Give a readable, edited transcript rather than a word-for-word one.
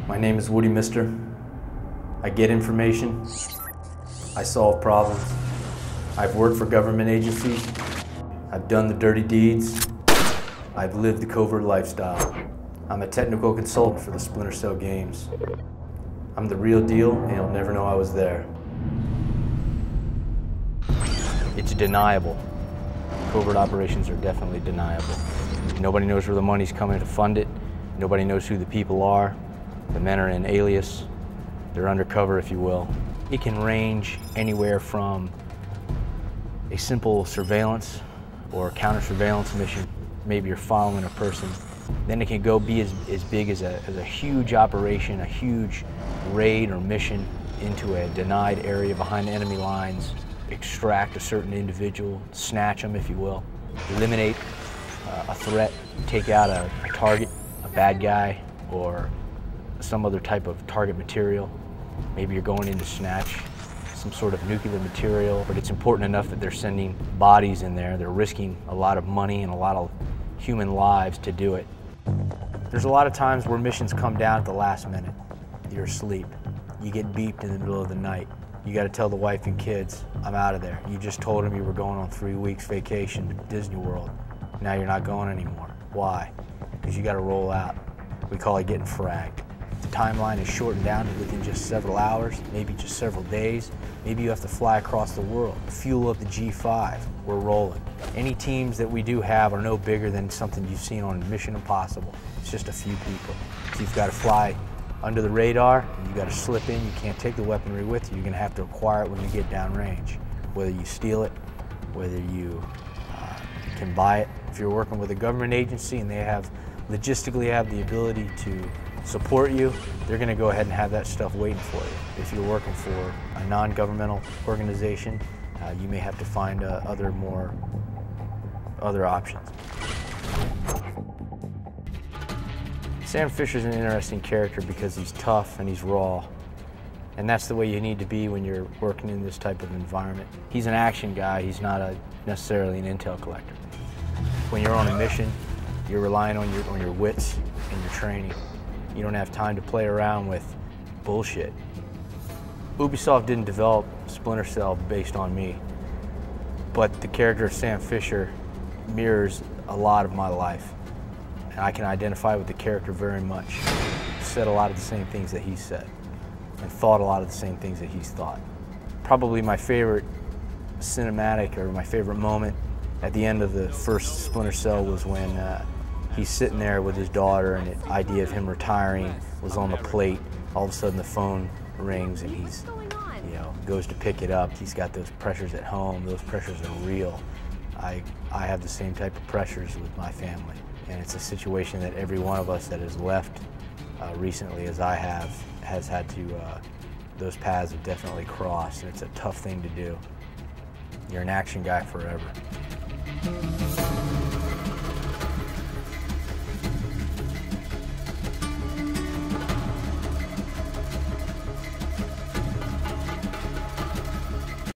My name is Woody Mister. I get information. I solve problems. I've worked for government agencies. I've done the dirty deeds. I've lived the covert lifestyle. I'm a technical consultant for the Splinter Cell games. I'm the real deal, and you'll never know I was there. It's deniable. Covert operations are definitely deniable. Nobody knows where the money's coming to fund it. Nobody knows who the people are. The men are in alias. They're undercover, if you will. It can range anywhere from a simple surveillance or counter-surveillance mission. Maybe you're following a person. Then it can go be as big as a huge operation, a huge raid or mission into a denied area behind enemy lines, extract a certain individual, snatch them, if you will, eliminate a threat, take out a target, a bad guy, or some other type of target material. Maybe you're going in to snatch some sort of nuclear material, but it's important enough that they're sending bodies in there. They're risking a lot of money and a lot of human lives to do it. There's a lot of times where missions come down at the last minute. You're asleep. You get beeped in the middle of the night. You got to tell the wife and kids, I'm out of there. You just told them you were going on 3 weeks vacation to Disney World. Now you're not going anymore. Why? Because you got to roll out. We call it getting fragged. The timeline is shortened down to within just several hours, maybe just several days. Maybe you have to fly across the world, fuel up the G5, we're rolling. Any teams that we do have are no bigger than something you've seen on Mission Impossible. It's just a few people. So you've got to fly under the radar, and you've got to slip in. You can't take the weaponry with you. You're going to have to acquire it when you get downrange. Whether you steal it, whether you can buy it. If you're working with a government agency and they logistically have the ability to support you, they're going to go ahead and have that stuff waiting for you. If you're working for a non-governmental organization, you may have to find other options. Sam Fisher's an interesting character because he's tough and he's raw. And that's the way you need to be when you're working in this type of environment. He's an action guy, he's not necessarily an intel collector. When you're on a mission, you're relying on your wits and your training. You don't have time to play around with bullshit. Ubisoft didn't develop Splinter Cell based on me, but the character of Sam Fisher mirrors a lot of my life. And I can identify with the character very much. Said a lot of the same things that he said, and thought a lot of the same things that he's thought. Probably my favorite cinematic or my favorite moment at the end of the first Splinter Cell was when he's sitting there with his daughter and the idea of him retiring was on the plate. All of a sudden the phone rings and he's, goes to pick it up. He's got those pressures at home. Those pressures are real. I have the same type of pressures with my family. And it's a situation that every one of us that has left recently, as I have, has had to, those paths have definitely crossed. And it's a tough thing to do. You're an action guy forever.